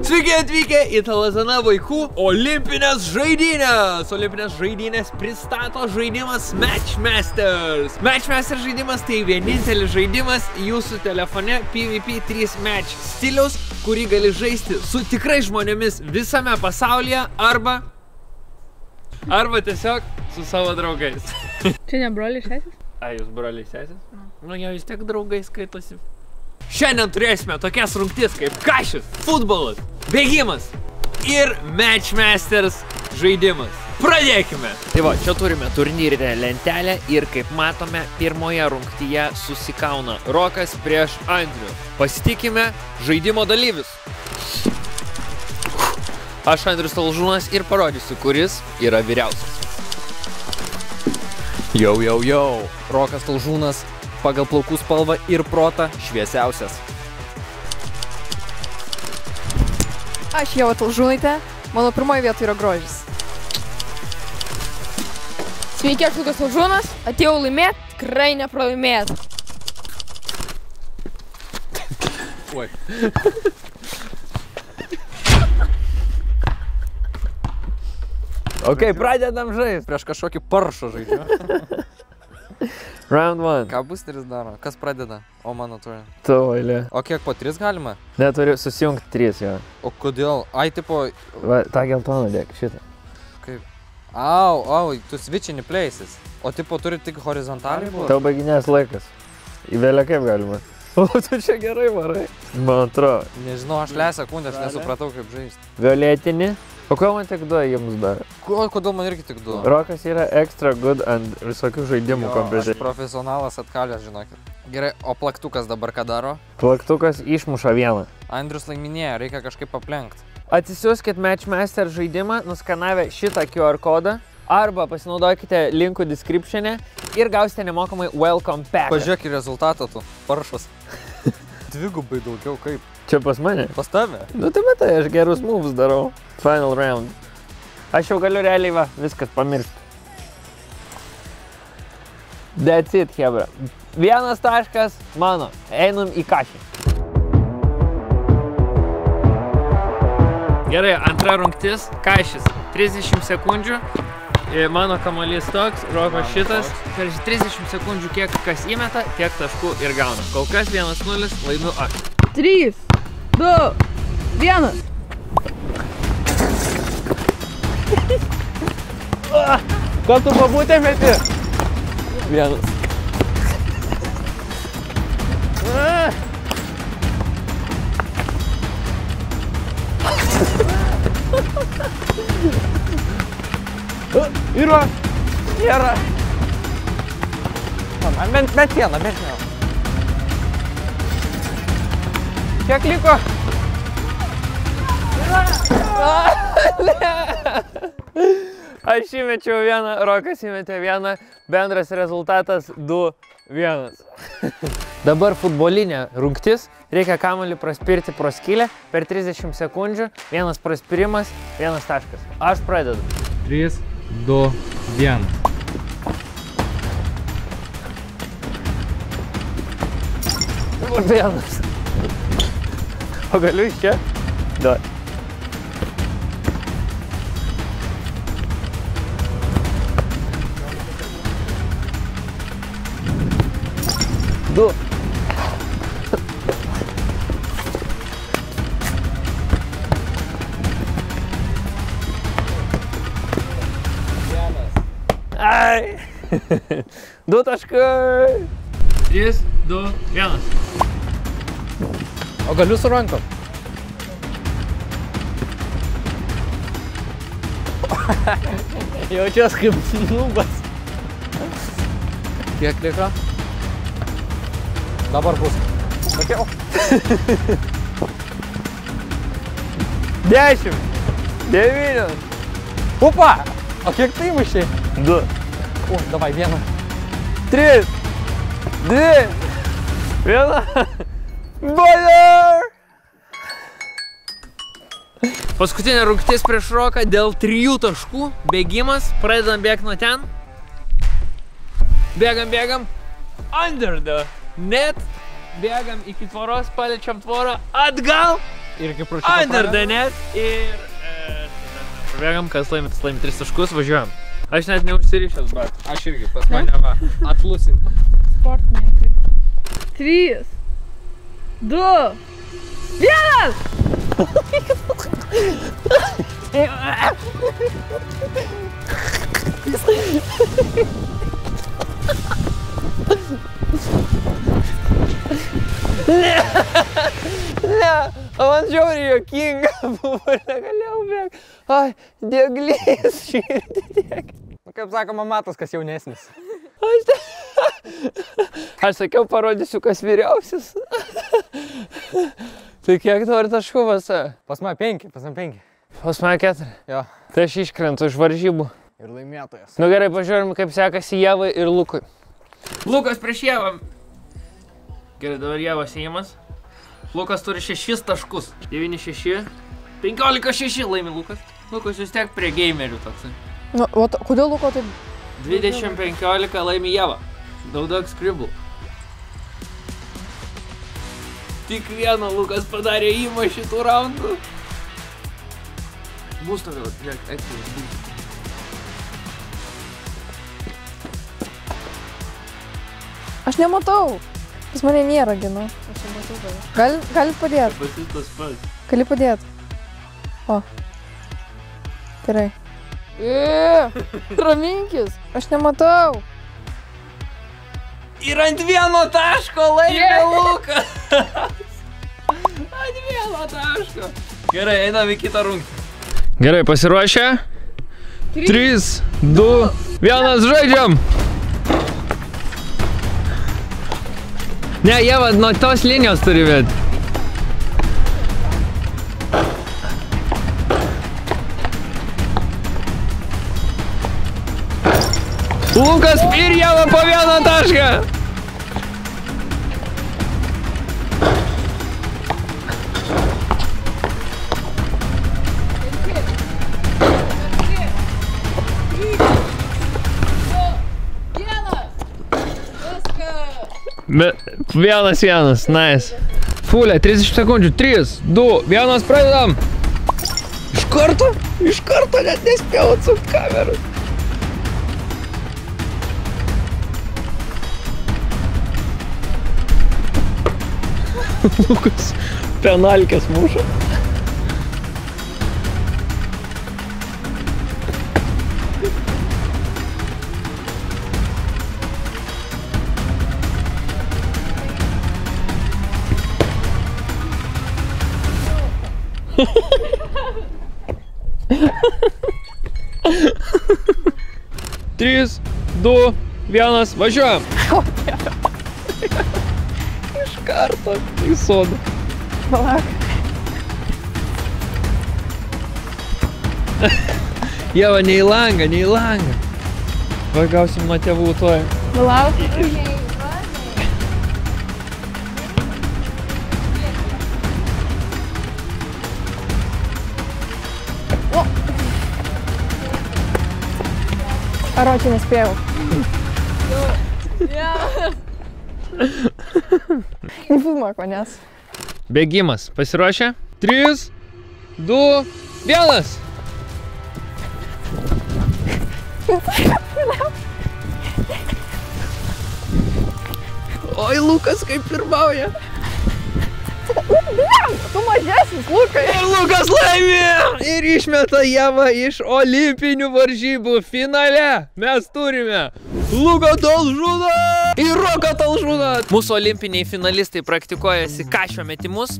Sveiki atvykę į Talazana vaikų olimpinės žaidynės. Olimpinės žaidynės pristato žaidimas Matchmasters. Matchmasters žaidimas tai vienintelis žaidimas jūsų telefone PvP 3 match stiliaus, kurį gali žaisti su tikrai žmonėmis visame pasaulyje arba tiesiog su savo draugais. Čia ne broliai sesės? A, jūs broliai sesės? Nu, jie vis tiek draugai skaitosi. Šiandien turėsime tokias rungtis kaip kašis, futbolas, bėgimas ir Matchmasters žaidimas. Pradėkime! Tai va, čia turime turnyrinę lentelę ir kaip matome, pirmoje rungtyje susikauna Rokas prieš Andrių. Pasitikime žaidimo dalyvius. Aš Andrius Talžūnas ir parodysiu, kuris yra vyriausias. Jau. Rokas Talžūnas pagal plaukų spalvą ir protą šviesiausias. Aš Ieva Talžūnaitė, mano pirmoji vieta yra grožis. Sveiki, aš Lukas Talžūnas, atėjau laimėti, tikrai nepralaimėti. Oi. Ok, pradedam žaisti. Prieš kažkokį paršą žaidimą. Round 1. Ką boosteris daro? Kas pradeda? O mano turi. Tavo eilė. O kiek po 3 galima? Neturiu susijungti 3 jo. O kodėl? Ai, tipo... Va, tą geltoną dėk, šitą. Kaip? Au, tu switchini places. O tipo turi tik horizontaliai buvo? Tau baiginės laikas. Įvėlė kaip galima. O, tu čia gerai varai. Man atrodo. Nežinau, aš lę sekundę, aš nesupratau kaip žaisti. Violetinį. O kodėl man tik 2 jums davė? Kodėl man irgi tik 2? Rokas yra extra good ant visokių žaidimų kompiuterių. Aš profesionalas atkalęs, žinokit. Gerai, o plaktukas dabar ką daro? Plaktukas išmuša vieną. Andrius laiminėja, reikia kažkaip aplenkti. Atsisiųskit Matchmaster žaidimą, nuskanavę šitą QR kodą, arba pasinaudokite linkų description'e ir gausite nemokamai welcome pack. Pažiūrėk į rezultatą tu, paršas. Dvigubai daugiau kaip. Čia pas mane? Pas tave? Nu tai matai, aš gerus moves darau. Final round. Aš jau galiu realiai va, viskas pamiršti. That's it, hebra. 1 taškas mano. Einam į kašį. Gerai, antra rungtis. Kašis. 30 sekundžių. Mano kamuolys toks, Roko šitas. Per 30 sekundžių kiek kas įmeta, tiek taškų ir gauna. Kol kas 1-0 laimiu aš. 3, 2, 1. Ko tu pabūtė meti? 1. Ir va. Nėra. Bent vieną. Kiek liko? Aš įmečiau 1, Rokas įmetė 1, bendras rezultatas 2-1. Dabar futbolinė rungtis, reikia kamuolį praspirti pro skylę per 30 sekundžių, 1 praspirimas, 1 taškas. Aš pradedu. 3, 2, 1. Vienas. O galiu iš čia? Duo. Du. Ai. 2 taškai. 3, 2, 1. O galiu su rankom? Jaučiuos kaip nubas. Kiek liko? Dabar bus. Sakiau. 10. 9. Upa! O kiek tai mušiai? 2. O, davai, 1. 3. 2. 1. Baller! Paskutinė rungtis prieš Roką dėl 3 taškų. Bėgimas. Pradedam bėgti nuo ten. Bėgam. Under the net. Bėgam iki tvoros, paliečiam tvorą. Atgal. Ir kaip prašau. Under the net ir... Prabėgam, kas laimi, tas laimi 3 taškus, važiuojam. Aš net neužsirišęs, bet Aš irgi, pas mane va, atlusinti. Sportininkai. 3, 2, Ne, man žiauriai juokinga buvo, negalėjau bėgti. Ai, dieglys širdį tiek. Kaip sakoma, matas, kas jaunesnis. Aš sakiau, parodysiu, kas vyriausias. Tai kiek dabar taškų pas? Pas mane 5, pas mane 5. Pas mane 4. Jo. Tai aš iškrentu iš varžybų. Ir laimėtojas. Nu gerai, pažiūrėjom, kaip sekasi Ievai ir Lukui. Lukas prieš Ievą. Gerai, dabar Ievos įimas. Lukas turi 6 taškus. 9-6. 15-6 laimi Lukas. Lukas vis tiek prie gamerių toksai. Nu, o kodėl Luko taip? 20-15 laimi Ieva. Daug skribų. Tik vieną Lukas padarė įimą šitų raundų. Būsto vėl, žiūrėk, ekstras būsto. Aš nematau. Pas mane nėra gino. Aš jau matau gal. Gali padėti. Pasis tas pats. Gali padėti. O. Gerai. Raminkis. Aš nematau. Ir ant 1 taško laimė Lukas. Ant 1 taško. Gerai, einam į kitą rungtį. Gerai, pasiruošę? 3, 2, 1, žaidžiam! Ne, Ieva, nuo tos linijos turi vėti. Lukas ir Ieva po 1 tašką. Vienas, nice. Fulė, 30 sekundžių, 3, 2, 1, pradedam. Iš karto net nespėjau atsukti kamerą. Lukas penalkės muša. Trys, 2, 1, važiuojam! Iš karto į sodą. Palauk. Ieva, ne į langą, ne į langą. Va, gausim nuo tėvų tuoj. Palauk. Ar čia nespėjau? Nefilmuok manęs. Bėgimas. Pasiruošę? 3, 2, 1. Oi, Lukas kaip pirmauja. Tu mažesnis, Lukai. Ir Lukas laimė! Ir išmeta Ievą iš olimpinių varžybų finale. Mes turime Luką Talžūną ir Roką Talžūną. Mūsų olimpiniai finalistai praktikuojasi kašio metimus,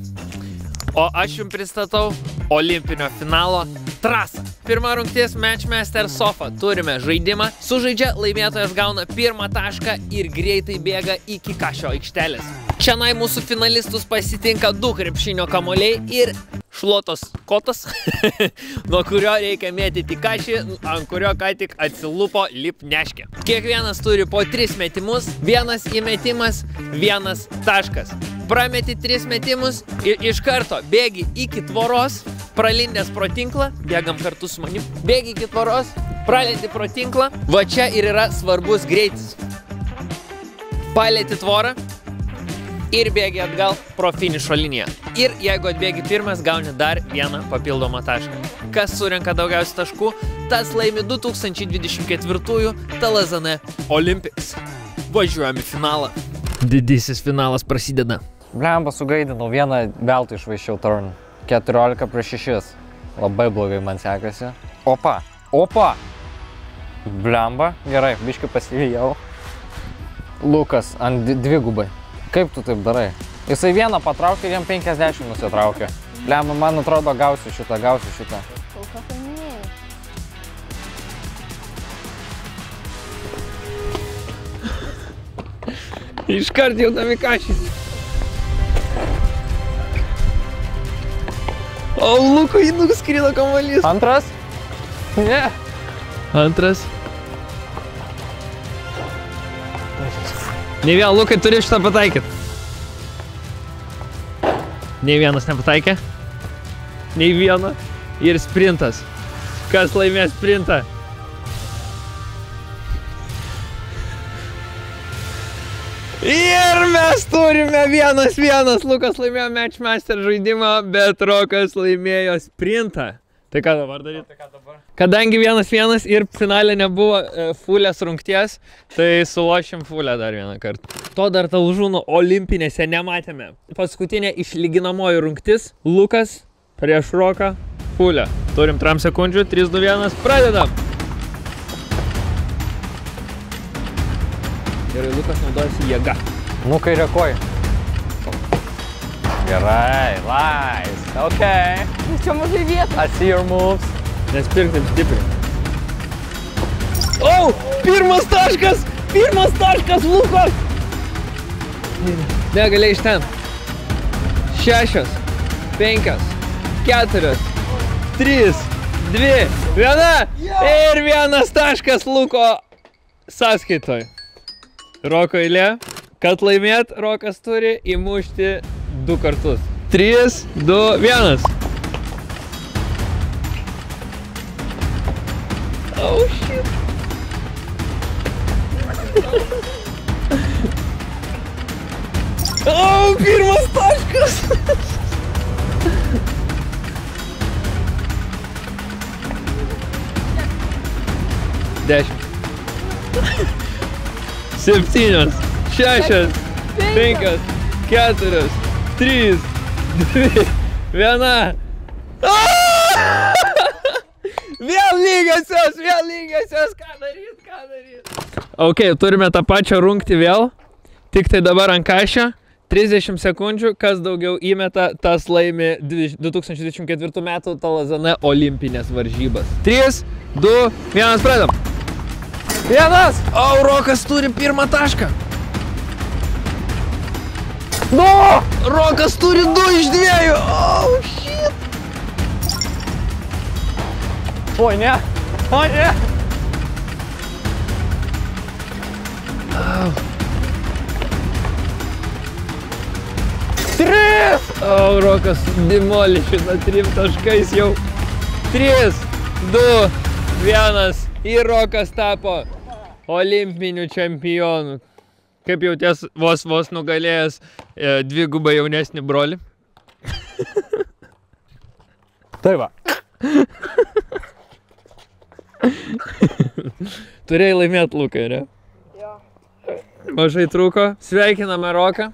o aš jums pristatau olimpinio finalo trasą. Pirma rungtis Matchmaster Sofa. Turime žaidimą. Sužaidžia, laimėtojas gauna 1 tašką ir greitai bėga iki kašio aikštelės. Šiandien mūsų finalistus pasitinka 2 krepšinio kamuoliai ir šluotos kotas, nuo kurio reikia mėtyti kašį, ant kurio ką tik atsilupo lipneškė. Kiekvienas turi po 3 metimus, 1 įmetimas, 1 taškas. Prameti 3 metimus ir iš karto bėgi iki tvoros, pralindęs pro tinklą, bėgam kartu su manim, bėgi iki tvoros, pralendi pro tinklą, va čia ir yra svarbus greitis. Palieti tvorą ir bėgi atgal pro finišo liniją. Ir jeigu atbėgi pirmas, gauni dar vieną papildomą tašką. Kas surenka daugiausiai taškų, tas laimi 2024 Talazane Olympics. Važiuojam į finalą. Didysis finalas prasideda. Blemba sugaidinau, vieną veltui išvaiščiau turn. 14 prieš 6. Labai blogai man sekasi. Opa, opa! Blemba, gerai, biškai pasivijau. Lukas ant dvigubai. Kaip tu taip darai? Jisai vieną patraukė ir jam 50 nusitraukė. Blemba, man atrodo, gausiu šitą. Kol ką paminėjai? Iškart jau namikašys. O Luko į nuskrydo kamuolys. Antras? Ne. Antras. Ne vien, Lukai, turi šitą pataikyti. Nei vienas nepataikė. Nei vieno. Ir sprintas. Kas laimės sprintą? Ir mes turime 1-1. Lukas laimėjo Matchmaster žaidimą, bet Rokas laimėjo sprintą. Tai ką dabar daryti? Kadangi 1-1 ir finale nebuvo fulės rungties, tai sulošim fulę dar vieną kartą. To dar Talžūno olimpinėse nematėme. Paskutinė išlyginamoji rungtis. Lukas prieš Roką fulę. Turim 3 sekundžių, 3, 2, 1, pradedam! Gerai, Lukas naudojasi jėga. Nu, kairė koja. Gerai, nice, okay. Čia mažai vietų. I see your moves. Nespirk taip stipriai. O! Pirmas taškas! Pirmas taškas, Lukos! Ne, gali iš ten. 6, 5, 4, 3, 2, 1. Ir 1 taškas Luko sąskaitoj. Roko eilė. Kad laimėt, Rokas turi įmušti 2 kartus. 3, 2, 1. Oh shit. Oh, pirmas taškas. 10. 7, 6, 5, 4, 3, 2, 1. Vėl lygiosios, ką daryt? Ok, turime tą pačią rungtį vėl, tik tai dabar ant kašio, 30 sekundžių, kas daugiau įmeta, tas laimi 2024 metų Talazane olimpinės varžybas. 3, 2, 1, pradedam. 1! O, Rokas turi pirmą tašką. No! Rokas turi 2 iš 2. Oh, shit. Oi, ne. Oi, ne. Oh. 3! O, Rokas demolišina 3 taškais jau. 3, 2, 1. Ir Rokas tapo olimpiniu čempionu. Kaip jauties vos nugalėjęs 2 jaunesnį brolį? Tai va. Turėjai laimėt, Lukai, ne? Jo. Mažai trūko. Sveikiname Roką.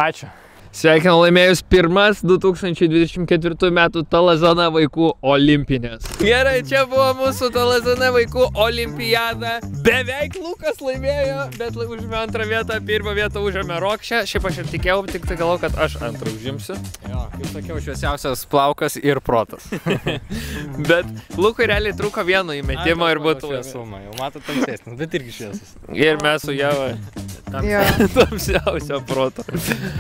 Ačiū. Sveikinam laimėjus pirmas 2024 metų Talazane vaikų olimpinės. Gerai, čia buvo mūsų Talazane vaikų olimpiada. Beveik Lukas laimėjo, bet užėmė 2 vietą, 1 vietą užėmė Rokšę. Šiaip aš ir tikėjau, tik tai galvoju, kad aš 2 užimsiu. Jo, kaip sakiau, šviesiausias plaukas ir protas. Bet Lukui realiai trūko vieno įmetimo ir būtų šviesumą. Jau matot tamsesnis, bet irgi šviesus. Ir mes su Jeva tamsiausio proto.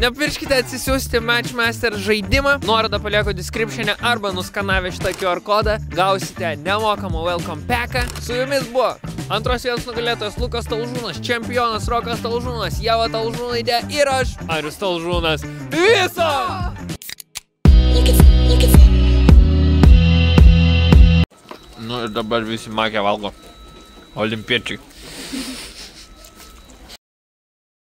Nepirškite atsisiųsti Matchmaster žaidimą. Nuorodą palieku description'e arba nuskanavę šitą QR kodą. Gausite nemokamą welcome packą. Su jumis buvo antros vietos nugalėtojas Lukas Talžūnas, čempionas Rokas Talžūnas, Jeva Talžūnaitė ir aš, Arius Talžūnas. Viso! Nu ir dabar visi magę valgo. Olimpiečiai.